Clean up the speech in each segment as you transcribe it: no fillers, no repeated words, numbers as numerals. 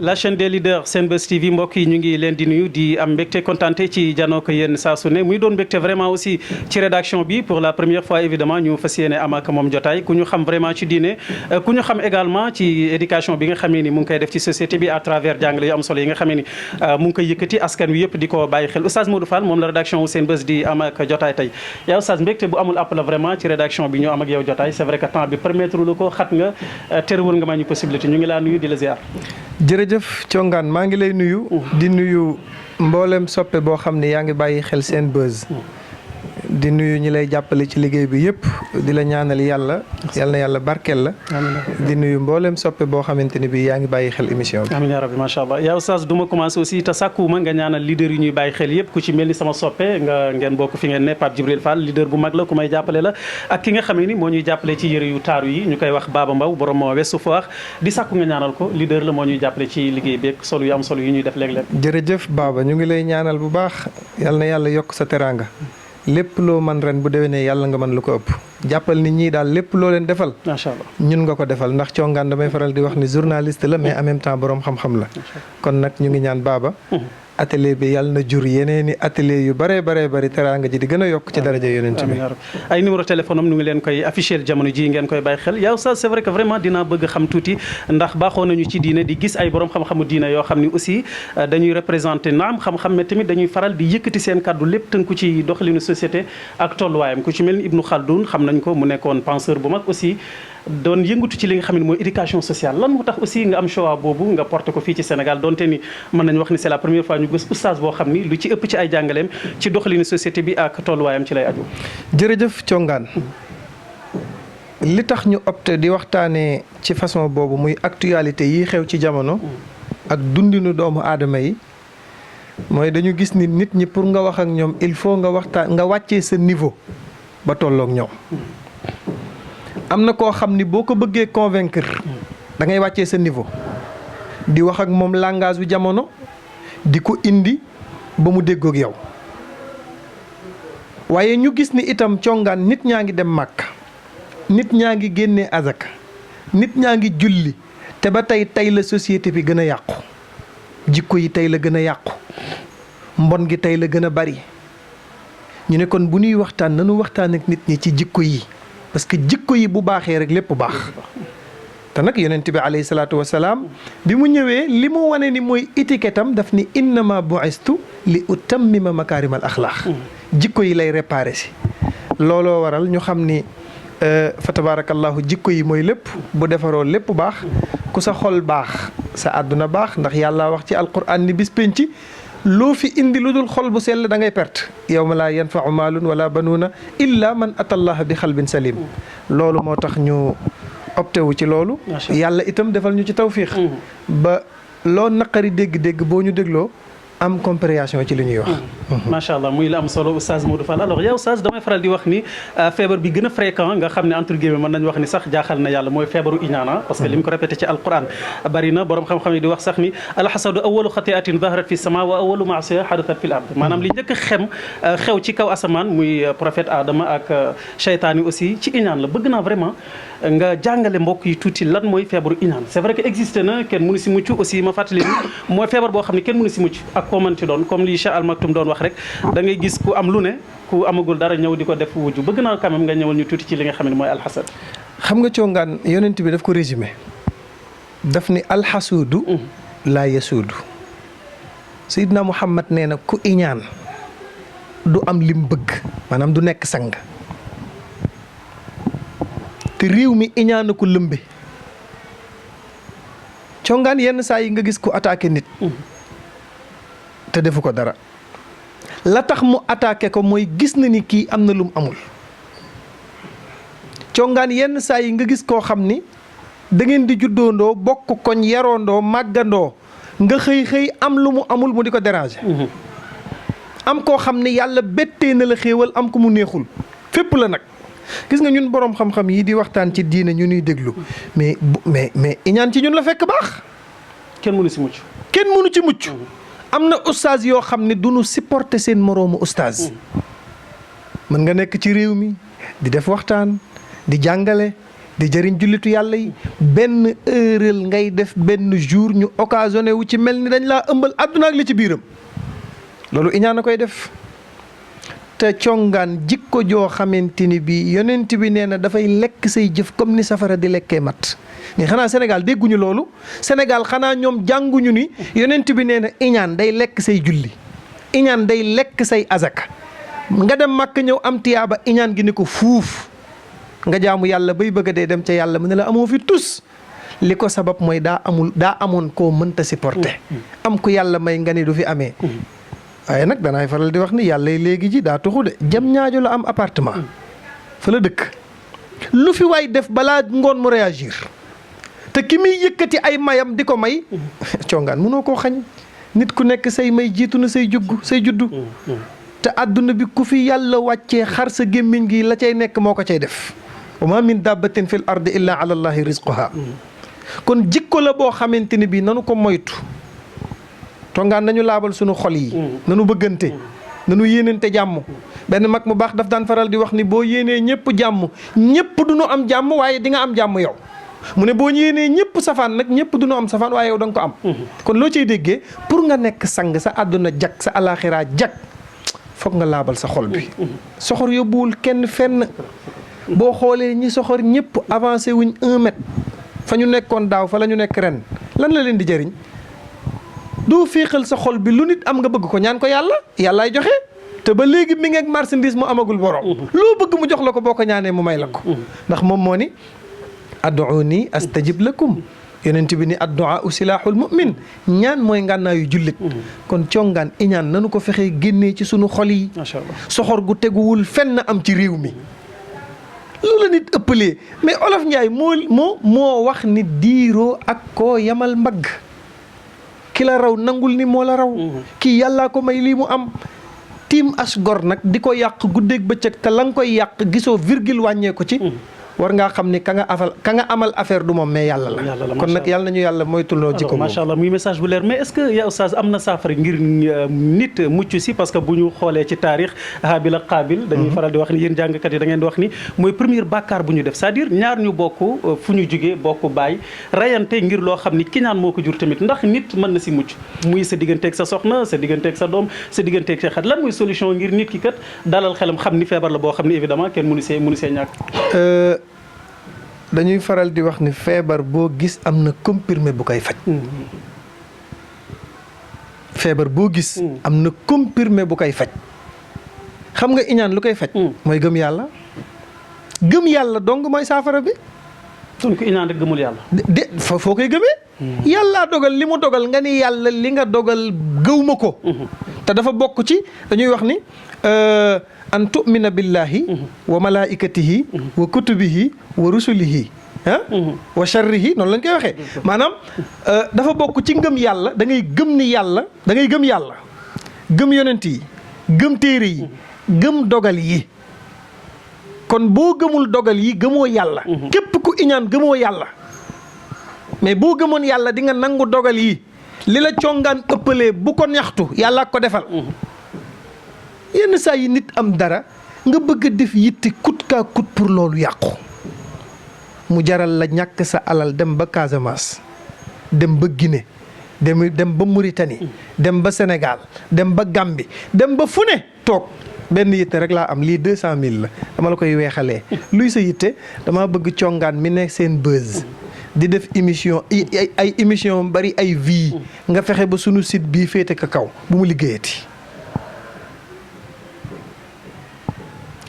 la chaîne des leaders Senbuzz TV mbokk yi ñu ngi leen di nuyu di am mbégte kontaante ci janoo ko yéen saa su ne muy doon mbégte vraiment aussi ci rédaction bi pour la première fois évidemment ñu fas yéene am ak moom jotaay ku ñu xam vraiment ci diine ku ñu xam également ci éducation bi nga xamee ni mu ngi koy def ci société bi à travers jàngale yu am solo yi nga xamee ni mu ngi koy yëkkati askan wi yëpp di ko bàyyi xel Oustaz Modou Fall moom la rédaction wu Senbuzz di am ak jotaay tey yaa Oustaz mbégte bu amul àpp la vraiment ci rédaction bi ñu am ak yow jotaay c'est vrai que temps bi permettre lu ko xat nga terewul nga ma ñu possibilité ñu ngi laa nuyu di la ziar. jërëjëf Thiongaan maa ngi lay nuyu. di nuyu mboolem soppe boo xam ne yaa ngi bàyyi xel Senbuzz. di nuyu ñi lay jàppale ci liggéey bi yëpp di la ñaanal yàlla yal na yàlla barkeel la. di nuyu mboolem soppe boo xamante ni bi yaa ngi bàyyi xel émission bi. amiin yaa rabbi macha allah yow Oustaz du ma commencé aussi te sàkkuwuma nga ñaanal leader yi ñuy bàyyi xel yëpp ku ci mel ni sama soppe ngeen bokk fi ngeen ne Pape Djibril Fall leader bu mag la ku may jàppale la ak ki nga xam ne ni moo ñuy jàppale ci yëre yu taaru yi ñu koy wax Baba Mbaw borom Ouest Foire di sàkku nga ñaanal ko leader la moo ñuy jàppale ci liggéey bi ak solo yu am solo yi ñuy def léeg-léeg. jërëjëf Baba ñu ngi lay ñaanal bu baax yal na yàlla yokk sa teraanga lépp loo man ren bu déwénee yàlla nga mën lu ko ëpp jàppal nit ñi daal lépp loo leen defal macha allah ñun nga ko defal ndax Thiongaan damay faral di wax ni journaliste la mais en même temps borom xam-xam la kon nag ñu ngi ñaan Baba atelier bi yàlla na jur yeneeni atelier yu bare teraanga ji di gën a yokk ci daraja yonent bi ay numéro téléphone am ñu ngi leen koy afficher jamono ji ngeen koy bàyyi xel yow ça c'est vrai que vraiment dinaa bëgg xam tuuti ndax baaxoo nañu ci diine di gis ay borom xam-xamu diine yoo xam ni aussi dañuy représenter naam xam-xam mais tamit dañuy faral di yëkkati seen kàddu lépp tënku ci doxalinu société ak tolluwaayam ku ci mel ni Ibnu Khaldun xam nañ ko mu nekkoon penseur bu mag aussi doon yëngatu ci li nga xam ne mooy éducation sociale lan moo tax aussi nga am choix boobu nga porté ko fii ci Sénégal donte ni mën nañu wax ni c'est la première fois ñu gis oustaz boo xam ni lu ci ëpp ci ay jàngaleem ci doxalinu société bi ak tolluwaayam ci lay aju. jërëjëf Thiongaan li tax ñu opté di waxtaanee ci façon boobu muy actualité yi xew ci jamono ak dundinu doomu aadama yi mooy dañu gis ni nit ñi pour nga wax ak ñoom il faut nga wàccee sa niveau ba tolloog ñoom. am na koo xam ni boo ko bëggee convaincre da ngay wàccee sa niveau di wax ak moom langage wi jamono di ko indi ba mu déggoog yow waaye ñu gis ni itam Thiongaan nit ñaa ngi dem màkk nit ñaa ngi génnee azaka nit ñaa ngi julli te ba tey la société bi gën a yàqu jikko yi tey la gën a yàqu mbon gi tey la gën a bari ñu ne kon bu ñuy waxtaan nanu waxtaan ak nit ñi ci jikko yi parce que jikko yi bu baaxee rek lépp baax te nag yonent bi alayhi salaatu wasalaam bi mu ñëwee li mu wane ni mooy étiquette am daf ni innama bu'istu li utammima makaarimal axlaaq jikko yi lay réparé si looloo waral ñu xam ni fa tabarakallahu jikko yi mooy lépp bu defaroo lépp baax ku sa xol baax sa àdduna baax ndax yàlla wax ci alquran ni bis penc loo fi indi lu dul xol bu sell da ngay perte yawma laa yanfau maalun wala banuuna illa man atallaha bi xalbin salim loolu moo tax ñu opté wu ci loolu yàlla itam defal ñu ci tawfiix ba loo naqari dégg-dégg boo ñu dégloo am compréhension ci li ñuy wax. macha allah muy la am solo Oustaz Modou Fall alors yow Oustaz damay faral di wax ni feebar bi gën a fréquent nga xam ne entre guillemets mën nañu wax ni sax jaaxal na yàlla mooy feebaru iñaana parce que li mu ko répété ci alquran bari na borom xam-xam yi di wax sax ni alxasadu awalu xatiatin zaharat fi sama wa awalu maasiya xadathat fil ard maanaam li njëkk xew ci kaw asamaan muy prophète Adama ak cheytaan yi aussi ci iñaan la bëgg naa vraiment nga jàngale mbokk yi tuuti lan mooy feebaru iñaan c'est vrai que existé na kenn mënu si mucc aussi ma fàttali ni mooy feebar boo xam ne kenn mënu si mucc koo mënti doon comme li Cheikh Al Maktoum doon wax rek da ngay gis ku am lu ne ku amagul dara ñëw di ko def wujju bëgg naa quand même nga ñëwal ñu tuuti ci li nga xam ne mooy alxasad. xam nga Thiongaan yonent bi daf ko résumé daf ni alxasuudu laa yasuudu Seydina Muhammad nee na ku iñaan du am lim bëgg maanaam du nekk sang te réew mi iñaan ko lëmbe Thiongaan yenn saa yi nga gis ku attaqué nit te defu ko dara la tax mu attaqué ko mooy gis na ni kii am na lum amul Thiongaan yenn saa yi nga gis koo xam ni da ngeen di juddoondoo bokk koñ yaroondoo màggandoo nga xëy am lu mu amul mu di ko déranger. am koo xam ne yàlla bettee na la xéewal am ko mu neexul fépp la nag gis nga ñun boroom xam-xam yi di waxtaan ci diine ñu ñuy déglu mais iñaan ci ñun la fekk baax. kenn mënu si mucc. kenn mënu ci mucc. am na ustaas yoo xam ne du ñu supporter seen moroomu ustaas. mën nga nekk ci réew mi di def waxtaan di jàngale di jëriñ jullitu yàlla yi benn heurel ngay def benn jour ñu occasionné wu ci mel ni dañ laa ëmbal àdduna ak li ci biiram loolu iñaan a koy def. te congaan jikko joo xamante ni bi yonent bi nee na dafay lekk say jëf comme ni safara di lekkee mat mais xanaa Sénégal dégguñu loolu Sénégal xanaa ñoom jànguñu ni yonent bi nee na iñaan day lekk say julli iñaan day lekk say azaka nga dem màkk ñëw am tiyaaba iñaan gi ni ko fuuf nga jaamu yàlla bay bëgg a dee dem ca yàlla mu ne la amoo fi tus li ko sabab mooy daa amoon koo mënta supporter am ku yàlla may nga ni du fi amee waaye nag danaay faral di wax ni yàlla léegi ji daa tuxu de jam ñaajo la am appartement fa la dëkk lu fi waay def balaa ngoon mu réagir te ki muy yëkkati ay mayam di ko may congaan mënoo koo xañ nit ku nekk say may jiitu na say juddu te àdduna bi ku fi yàlla wàccee xar sa gémmiñ gi la cay nekk moo ko cay def wa ma min dabbatin fil ardi illa ala allahi rizquha kon jikko la boo xamante ni bii nanu ko moytu tongaan nañu laabal sunu xol yi nanu bëggante nanu yéenante jàmm benn mag mu baax daf daan faral di wax ni boo yéenee ñëpp jàmm ñëpp du ñu am jàmm waaye di nga am jàmm yow mu ne boo yéenee ñëpp safaan nag ñëpp du ñu am safaan waaye yow da nga ko am kon loo ciy déggee pour nga nekk sang sa àdduna jag sa alaxira jag foog nga laabal sa xol bi soxor yóbbuwul kenn fenn boo xoolee ñi soxor ñëpp avancé wuñ 1 mètre fa ñu nekkoon daaw fa la ñu nekk ren lan la leen di jëriñ doo féexal sa xol bi lu nit am nga bëgg ko ñaan ko yàllaay joxe te ba léegi mi ngi ak marchandise mu amagul borom loo bëgg mu jox la ko boo ko ñaanee mu may la ko ndax moom moo ni ad'uuni astajib lakum yonent bi ni addu'a silaaxul mu'min ñaan mooy ngànnaayu jullit kon congaan iñaan nanu ko fexee génnee ci sunu xol yi soxor gu teguwul fenn am ci réew mi loolu la nit ëppalee mais Olof Njaay moo wax ni diiroo ak koo yamal mbagg ki la raw nangul ni moo la raw kii yàllaa ko may lii mu am tiim as gor nag di ko yàq guddeeg bëccëg te la nga koy yàq gisoo virgule wàññee ko ci war ngaa xam ni ka nga amal affaire du moom mais yàlla la kon nag yàlla nañu yàlla moytuloo jikko moom macha allah muy message bu leer mais est-ce que yaa oustaz am na saafara ngir nit mucc si parce que bu ñu xoolee ci taarix Haabil ak Qaabil dañuy faral di wax ni yéen jàngkat yi da ngeen di wax ni mooy premier bàkkaar bu ñu def c'est-à-dire ñaar ñu bokk fu ñu jugee bokk baay rayante ngir loo xam ni kiñaan moo ko jur tamit ndax nit mën na si mucc muy sa digganteeg sa soxna sa digganteeg sa doom sa digganteeg sa xat lan mooy solution ngir nit ki kat dalal xelam xam ni feebar la boo xam ni évidemment kenn mënu see ñàkk dañuy faral di wax ni feebar boo gis am na comprimé bu koy faj feebar boo gis am na comprimé bu koy faj xam nga iñaan lu koy faj mooy gëm yàlla dong mooy saafara bi donc iñaan rek gëmul yàlla foo koy gëmee yàllaa dogal li mu dogal nga ni yàlla li nga dogal gëwma ko te dafa bokk ci dañuy wax ni an tu'mina billahi wa malaikatihi wa kutubihi wa rusulihi wa sharrihi noonu lañ koy waxee maanaam dafa bokk ci ngëm yàlla da ngay gëm ni yàlla da ngay gëm yàlla gëm yonent yi gëm téere yi gëm dogal yi kon boo gëmul dogal yi gëmoo yàlla képp ku iñaan gëmoo yàlla mais boo gëmoon yàlla di nga nangu dogal yi li la congaan ëppalee bu ko ñaxtu yàlla ko defal yenn saa yi nit am dara nga bëgg a def yitte kut kaa kut pour loolu yàqu mu jaral la ñàkk sa alal dem ba Casamance dem ba Guinée dem ba Mauritanie dem ba Sénégal dem ba Gambie dem ba fu ne toog benn yitte rek laa am lii 200 000 la dama la koy weexalee luy sa yitte dama bëgg congaan mi nekk seen buzz di def émission ay émission bari ay vie nga fexe ba sunu site bii féete ka kaw bu mu liggéeyati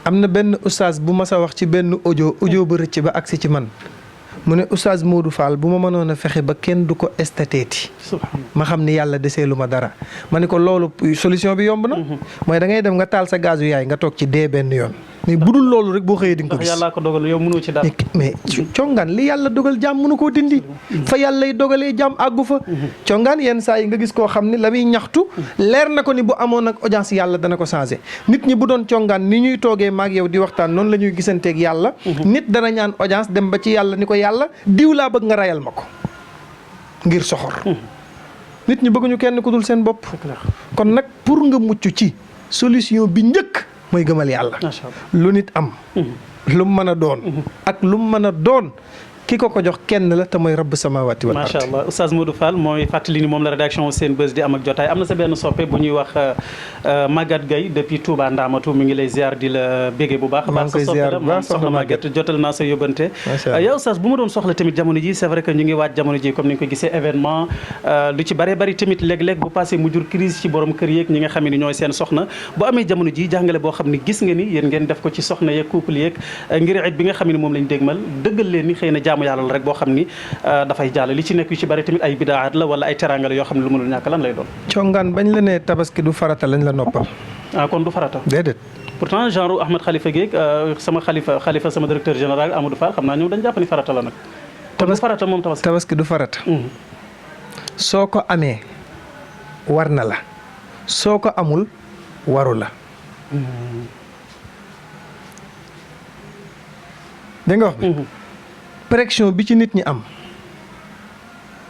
am na benn oustaz bu ma sa wax ci benn audio ba rëcc ba agsi ci man mu ne oustaz Modou Fall bu ma mënoon a fexe ba kenn du ko estateeti ma xam ni yàlla desee lu ma dara ma ne ko loolu solution bi yomb na mooy da ngay dem nga taal sa gazu yaay nga toog ci dee benn yoon mais bu dul loolu rek boo xëyee di nga ko gis yàlla ko dogal yow mënoo ci dara mais congaan li yàlla dogal jàmm mënu koo dindi fa yàlla dogalee jàmm àggu fa congaan yenn saa yi nga gis koo xam ni la muy ñaxtu leer na ko ni bu amoon ak audience yàlla dana ko changé nit ñi bu doon congaan ni ñuy toogee maag yow di waxtaan noonu la ñuy gisanteeg yàlla nit dana ñaan audience dem ba ci yàlla ni ko yàlla diw laa bëgg nga rayal ma ko ngir soxor nit ñi bëgguñu kenn ku dul seen bopp kon nag pour nga mucc ci solution bi njëkk mooy gëmal yàlla lu nit am lu mu mën a doon. ak lu mu mën a doon. ki ko jox kenn la te mooy rabb samawati wal ard. macha allah oustaz Modou Fall mooy fàttali ni moom la rédaction Senbuzz di am ak jotaay am na sa benn soppe bu ñuy wax Maguette Gueye depuis Touba Ndamatu mi ngi lay ziar di la bége bu baax. maa ngi koy ziar bu baax soxna Maguette jotal naa sa yóbbante. yow oustaz bu ma doon soxla tamit jamono ji c'est vrai que ñu ngi waaj jamono ji comme ni nga ko gisee événement lu ci bëree bëri tamit léeg-léeg bu passé mu jur crise ci borom kër yeeg ñi nga xam ne ñooy seen soxna bu amee jamono ji jàngale boo xam ne gis nga ni yéen ngeen def ko ci soxna yeeg couple yeeg ngir it bi nga xam ne moom lañ dégmal dëggal leen ni xëy na jaamu yàlla rek boo xam ni dafay jàll li ci nekk yu ci bari tamit ay bidaat la wala ay teranga la yoo xam ne lu mënul ñàkk lan lay doon. congaan bañ la nee tabaski du farata lañ la noppal. kon du farata. déedéet. pourtant genre Ahmed Khalifa Gueye sama xalifa sama directeur général Amadou Fall xam naa ñoom dañ jàpp ni farata la nag. kon du farata moom tabaski du farata. soo ko amee war na la soo ko amul waru la. dégg nga wax bi pression bi ci nit ñi am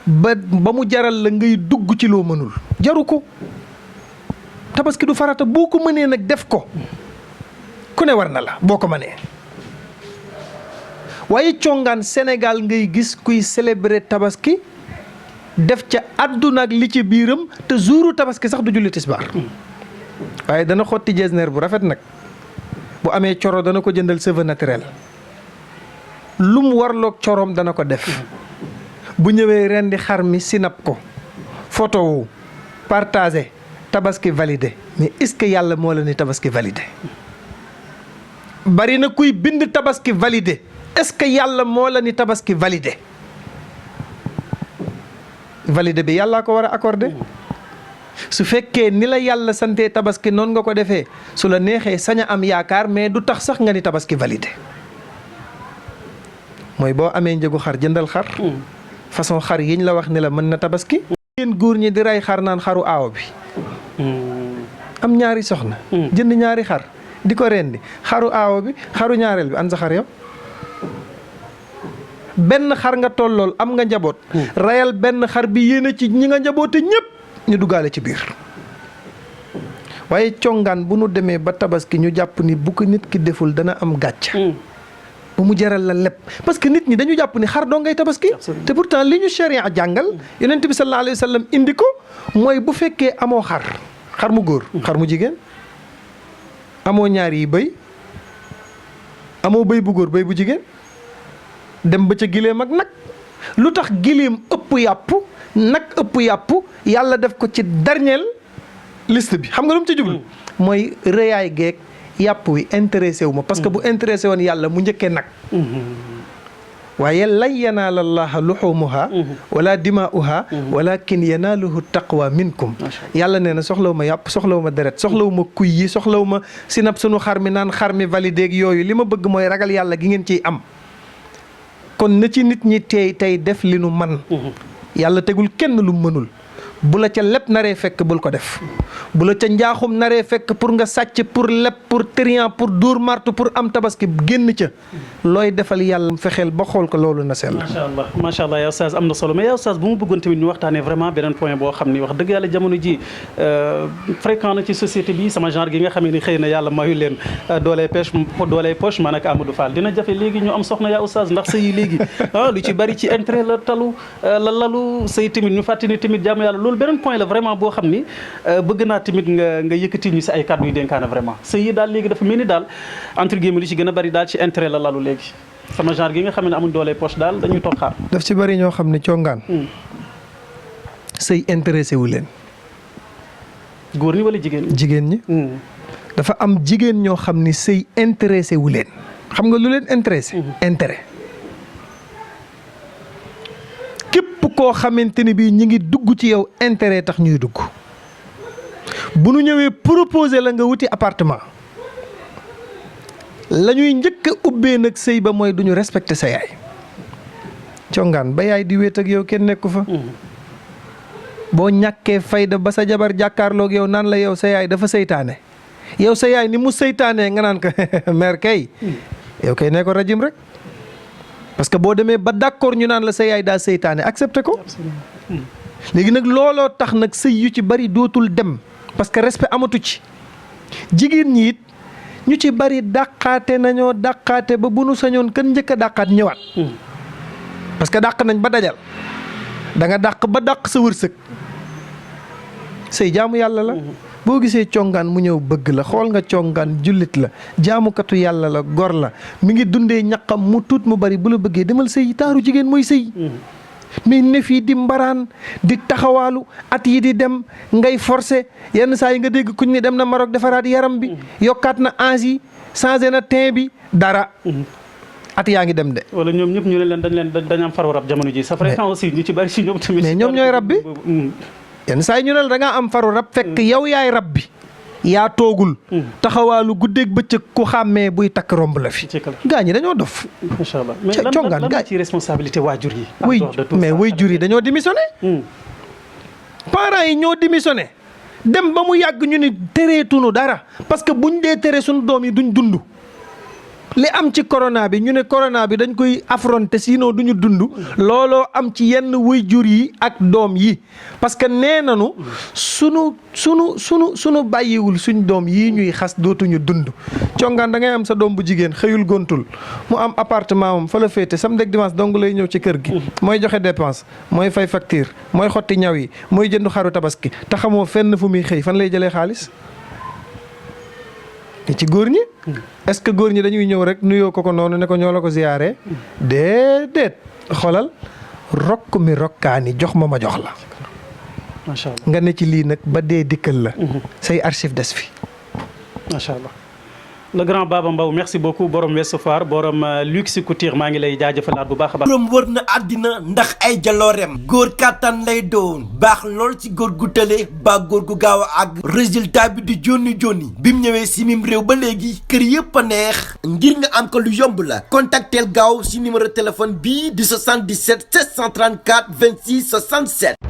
ba mu jaral la ngay dugg ci loo mënul jaru ko tabaski du farata boo ko mënee nag def ko ku ne war na la boo ko mënee waaye congaan Sénégal ngay gis kuy célébrer tabaski def ca àdduna ak li ci biiram te jouru tabaski sax du julli tisbaar waaye dana xotti jesner bu rafet nag bu amee coro dana ko jëndal cheveux naturel lu mu warloog coroom dana ko def bu ñëwee rendi xar mi sinap ko photo wu partagé tabaski validé mais est-ce que yàlla moo la ni tabaski validé bari na kuy bind tabaski validé est-ce que yàlla moo la ni tabaski validé validé bi yàllaa ko war a accordé su fekkee ni la yàlla sante tabaski noonu nga ko defee su la neexee sañ a am yaakaar mais du tax sax nga ni tabaski validé mooy boo amee njëgu xar jëndal xar façon xar yiñ la wax ni la mën na tabaski yéen góor ñi di rey xar naan xaru aaw bi am ñaari soxna jënd ñaari xar di ko rendi xaru aaw bi xaru ñaareel bi an sa xar yow benn xar nga tollool am nga njaboot reyal benn xar bi yéene ci ñi nga njaboote ñépp ñu duggaale ci biir waaye congaan bu nu demee ba tabaski ñu jàpp ni bu ko nit ki deful dana am gàcc ba mu jaral la lépp parce que nit ñi dañu jàpp ni xar doo ngay tabaski te pourtant li ñu sharia jàngal yonent bi sallallahu alayhi wa sallam indi ko mooy bu fekkee amoo xar mu góor xar mu jigéen amoo ñaar yi bëy amoo bëy bu góor bëy bu jigéen dem ba ca gileem ak nag lu tax gileem ëpp yàpp nag ëpp yàpp yàlla def ko ci dernier liste bi xam nga lu mu ci jublu mooy rëyaay geek yàpp wi intéressé wu ma parce que bu intéressé woon yàlla mu njëkkee nag waaye lan yanaala llaaha luxumuha wala dimaa'uha walakin yanaaluhu taqwa minkum yàlla nee na soxlawu ma yàpp soxlawu ma deret soxlawu ma kuy yi soxlawu ma sinab sunu xar mi naan xar mi validé ak yooyu li ma bëgg mooy ragal yàlla gi ngeen ciy am kon na ci nit ñi tey def li nu man yàlla tegul kenn lu mënul bu la ca lépp naree fekk bul ko def bu la ca njaaxum naree fekk pour nga sàcc pour lépp pour trian pour dóor martu pour am tabaski génn ca looy defal yàlla fexeel ba xool ko loolu na sell. macha allah yow Oustaz am na solo mais yow Oustaz bu mu bëggoon tamit ñu waxtaanee vraiment beneen point boo xam ni wax dëgg yàlla jamono ji fréquent na ci société bi sama genre gi nga xam ne xëy na yàlla mayu leen doolee poche man ak Amadou Fall dina jafe léegi ñu am soxna yaa Oustaz ndax sëy yi léegi lu ci bari ci intérêt la lalu sëy tamit ñu fàttali tamit jaamu yàlla loolu beneen point la vraiment boo xam ni bëgg naa tamit nga yëkkati ñu si ay kàddu yu dénkaane vraiment sëy yi daal léegi dafa mel ni daal entre guillemets li ci gën a bari daal ci intérêt la lalu léegi sama genre gi nga xam ne amuñ doolee poche daal dañuy toog xaar. daf ci bari ñoo xam ne congaan sëy intéressé wu leen. góor ñi wala jigéen ñi. jigéen ñi. dafa am jigéen ñoo xam ni sëy intéressé wu leen xam nga lu leen intéressé. intérêt. képp koo xamante ni bii ñi ngi dugg ci yow intérêt tax ñuy dugg bu nu ñëwee proposer la nga wuti appartement la ñuy njëkk a ubbee nag sëy ba mooy duñu respecté sa yaay congaan ba yaay di wéet ak yow kenn nekku fa boo ñàkkee fayda ba sa jabar jàkkaarloog yow naan la yow sa yaay dafa seytaane yow sa yaay ni mu seytaanee nga naan ko mère kay yow kay nee ko rajim rek parce que boo demee ba d'accord ñu naan la sa yaay daa seytaane accepté ko léegi nag looloo tax nag sëy yu ci bari dootul dem parce que respect amatu ci jigéen ñi it ñu ci bari dàqaate nañoo dàqaate ba bu nu sañoon kan njëkk a dàqaat ñëwaat. parce que dàq nañ ba dajal da nga dàq ba dàq sa wërsëg say jaamu yàlla la. boo gisee congaan mu ñëw bëgg la xool nga congaan jullit la jaamukatu yàlla la gor la mi ngi dundee ñaqam mu tuut mu bari bu la bëggee demal sëy taaru jigéen mooy sëy. mais ne fii di mbaraan di taxawaalu at yi di dem ngay forcé yenn saa yi nga dégg kuñ ni dem na Maroc defaraat yaram bi yokkaat na ange yi changé na teint bi dara. at yaa ngi dem de. wala ñoom ñëpp ñu ne leen dañ am faru rab jamono ji. ça fréquent aussi ñu ci bari si ñoom tamit. mais ñoom ñooy rab bi. yenn saa yi ñu ne la da ngaa am faru rab fekk yow yaay rab bi. yaa toogul. taxawaalu guddeeg bëccëg ku xàmmee buy takk romb la fi. gaa ñi dañoo dof. macha allah mais lan ci responsabilité waajur yi. mais waajur yi dañoo démissionné. parents yi ñoo démissionné. dem ba mu yàgg ñu ni tereetunu dara parce que buñ dee tere suñu doom yi duñ dund. li am ci corona bi ñu ne corona bi dañ koy affronter sinon duñu dund looloo am ci yenn waajur yi ak doom yi parce que nee nañu sunu bàyyiwul suñ doom yii ñuy xas dootuñu dund. congaan da ngay am sa doom bu jigéen xëyul gontul mu am appartement am fa la féete samedi ak dimanche dong lay ñëw ci kër gi. mooy joxe dépense mooy fay facture mooy xotti ñaw yi mooy jënd xaru tabaski te xamoo fenn fu muy xëy fan lay jëlee xaalis. ci góor ñi est-ce que góor ñi dañuy ñëw rek nuyoo ko noonu ne ko ñoo la ko ziyaare déedéet xolal rokk mi rokkaani jox ma jox la. macha allah nga ne ci lii nag ba dee dikkal la. say archive des fi. macha allah le grand Baba Mbow merci beaucoup borom Ouest Foire borom Luxe Couture maa ngi lay jaajëfalaat bu baax a baax. borom wër na àddina ndax ay jaloorem góor kàttan lay doon baax lool ci góor gu tële ba góor gu gaaw a àgg résultat bi di jonni bi mu ñëwee si mim réew ba léegi kër yëpp a neex ngir nga am ko lu yomb la contacteel gaaw si numéro téléphone bii di 77 734 26 67.